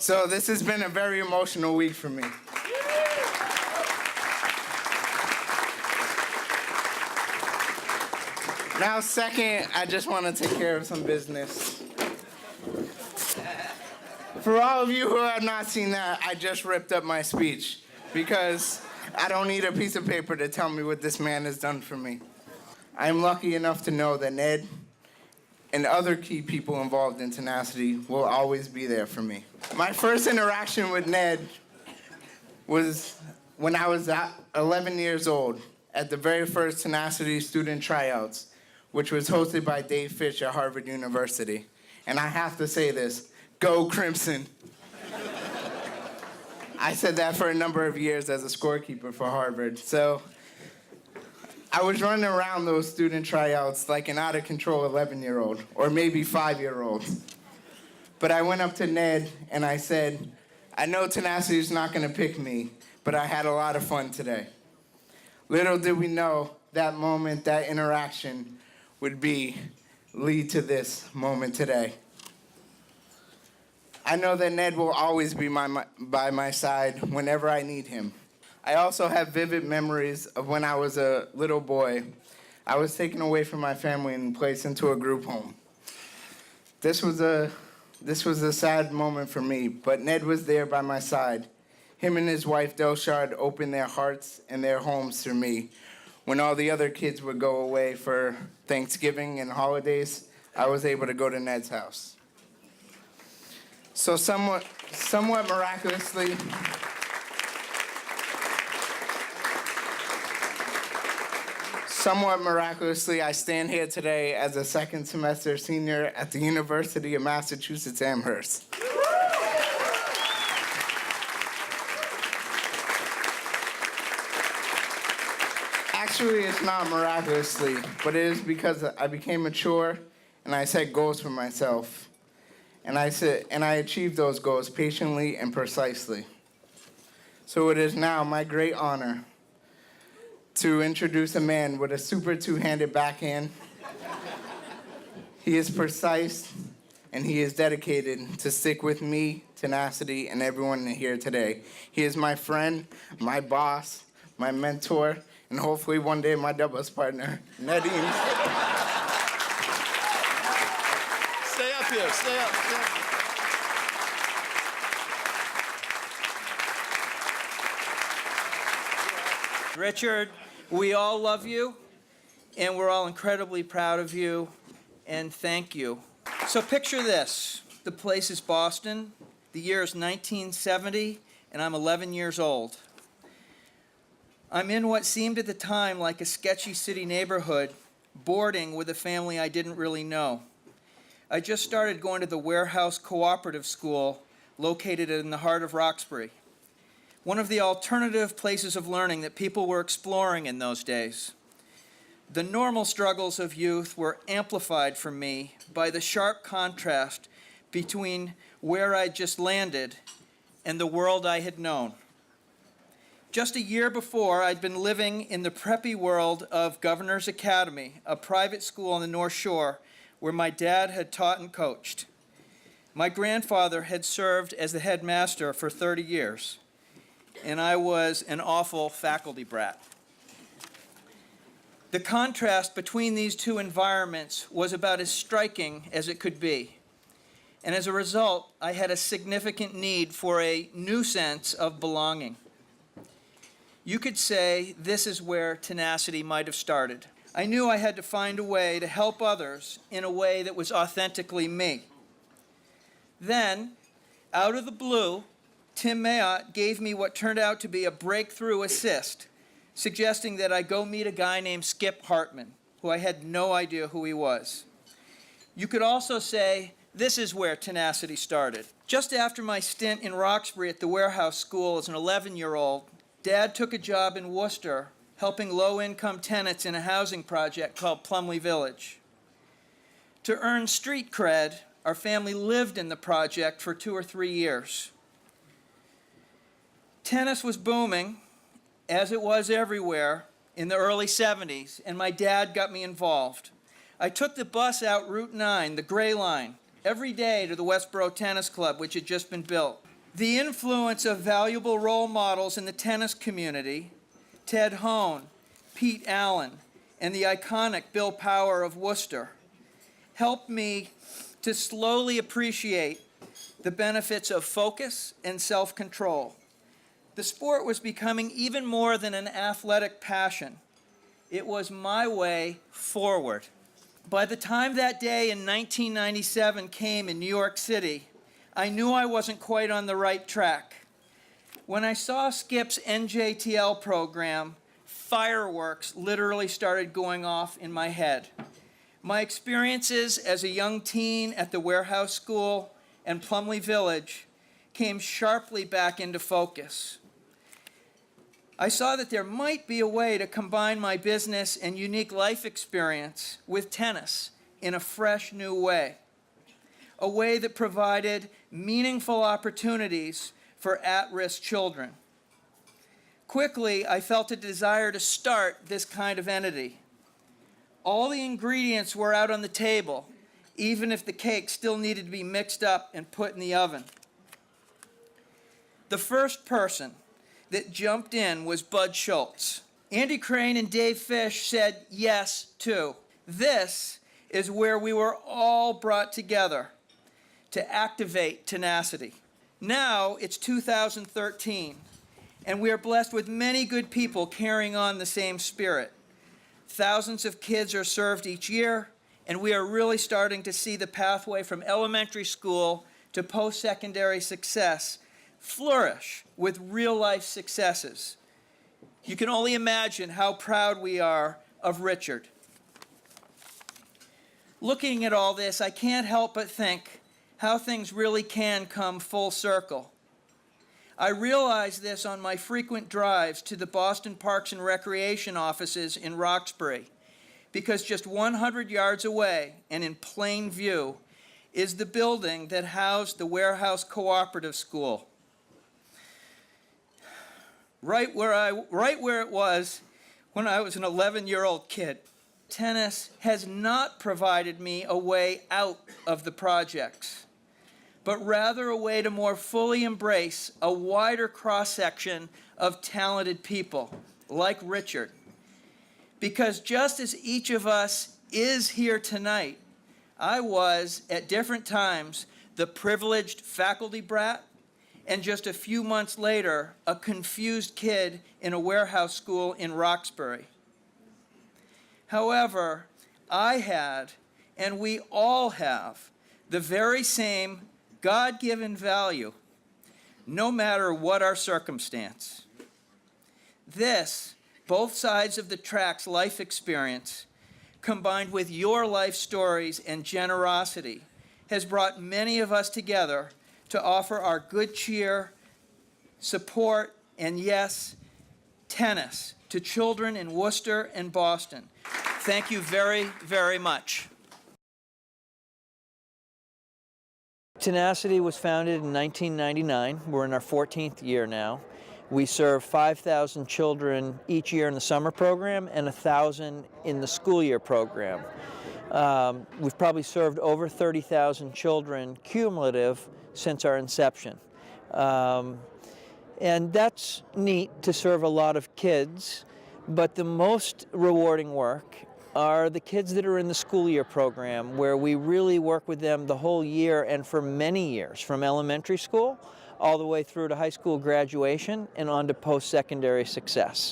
So this has been a very emotional week for me. Now, second, I just want to take care of some business. For all of you who have not seen that, I just ripped up my speech because I don't need a piece of paper to tell me what this man has done for me. I'm lucky enough to know that Ned and other key people involved in Tenacity will always be there for me. My first interaction with Ned was when I was 11 years old at the very first Tenacity student tryouts, which was hosted by Dave Fitch at Harvard University. And I have to say this, go Crimson. I said that for a number of years as a scorekeeper for Harvard. So I was running around those student tryouts like an out-of-control 11-year-old, or maybe 5-year-old. But I went up to Ned and I said, I know Tenacity's not gonna pick me, but I had a lot of fun today. Little did we know that moment, that interaction would lead to this moment today. I know that Ned will always be by my side whenever I need him. I also have vivid memories of when I was a little boy. I was taken away from my family and placed into a group home. This was a sad moment for me, but Ned was there by my side. Him and his wife Delshard opened their hearts and their homes to me. When all the other kids would go away for Thanksgiving and holidays, I was able to go to Ned's house. So somewhat miraculously, I stand here today as a second semester senior at the University of Massachusetts Amherst. Actually, it's not miraculously, but it is because I became mature and I set goals for myself. And I achieved those goals patiently and precisely. So it is now my great honor to introduce a man with a super two-handed backhand. He is precise, and he is dedicated to stick with me, Tenacity, and everyone here today. He is my friend, my boss, my mentor, and hopefully one day my doubles partner, Ned Eames. Stay up here, stay up. Richard, we all love you, and we're all incredibly proud of you, and thank you. So picture this. The place is Boston. The year is 1970, and I'm 11 years old. I'm in what seemed at the time like a sketchy city neighborhood, boarding with a family I didn't really know. I just started going to the Warehouse Cooperative School located in the heart of Roxbury, one of the alternative places of learning that people were exploring in those days. The normal struggles of youth were amplified for me by the sharp contrast between where I'd just landed and the world I had known. Just a year before, I'd been living in the preppy world of Governor's Academy, a private school on the North Shore where my dad had taught and coached. My grandfather had served as the headmaster for 30 years, and I was an awful faculty brat. The contrast between these two environments was about as striking as it could be. And as a result, I had a significant need for a new sense of belonging. You could say this is where Tenacity might have started. I knew I had to find a way to help others in a way that was authentically me. Then, out of the blue, Tim Mayotte gave me what turned out to be a breakthrough assist, suggesting that I go meet a guy named Skip Hartman, who I had no idea who he was. You could also say, this is where Tenacity started. Just after my stint in Roxbury at the Warehouse School as an 11-year-old, Dad took a job in Worcester, helping low-income tenants in a housing project called Plumley Village. To earn street cred, our family lived in the project for 2 or 3 years. Tennis was booming, as it was everywhere, in the early 70s, and my dad got me involved. I took the bus out Route 9, the Gray Line, every day to the Westboro Tennis Club, which had just been built. The influence of valuable role models in the tennis community, Ted Hone, Pete Allen, and the iconic Bill Power of Worcester, helped me to slowly appreciate the benefits of focus and self-control. The sport was becoming even more than an athletic passion. It was my way forward. By the time that day in 1997 came in New York City, I knew I wasn't quite on the right track. When I saw Skip's NJTL program, fireworks literally started going off in my head. My experiences as a young teen at the Warehouse School and Plumley Village came sharply back into focus. I saw that there might be a way to combine my business and unique life experience with tennis in a fresh new way, a way that provided meaningful opportunities for at-risk children. Quickly, I felt a desire to start this kind of entity. All the ingredients were out on the table, even if the cake still needed to be mixed up and put in the oven. The first person that jumped in was Bud Schultz. Andy Crane and Dave Fish said yes, too. This is where we were all brought together to activate Tenacity. Now it's 2013, and we are blessed with many good people carrying on the same spirit. Thousands of kids are served each year, and we are really starting to see the pathway from elementary school to post-secondary success flourish with real-life successes. You can only imagine how proud we are of Richard. Looking at all this, I can't help but think how things really can come full circle. I realize this on my frequent drives to the Boston Parks and Recreation offices in Roxbury, because just 100 yards away and in plain view is the building that housed the Warehouse Cooperative School. Right where it was when I was an 11-year-old kid. Tennis has not provided me a way out of the projects, but rather a way to more fully embrace a wider cross-section of talented people, like Richard. Because just as each of us is here tonight, I was, at different times, the privileged faculty brat, and just a few months later, a confused kid in a warehouse school in Roxbury. However, I had, and we all have, the very same God-given value, no matter what our circumstance. This, both sides of the track's life experience, combined with your life stories and generosity, has brought many of us together to offer our good cheer, support, and yes, tennis to children in Worcester and Boston. Thank you very, very much. Tenacity was founded in 1999. We're in our 14th year now. We serve 5,000 children each year in the summer program and 1,000 in the school year program. We've probably served over 30,000 children cumulative since our inception. And that's neat to serve a lot of kids, but the most rewarding work are the kids that are in the school year program, where we really work with them the whole year and for many years, from elementary school all the way through to high school graduation and on to post-secondary success.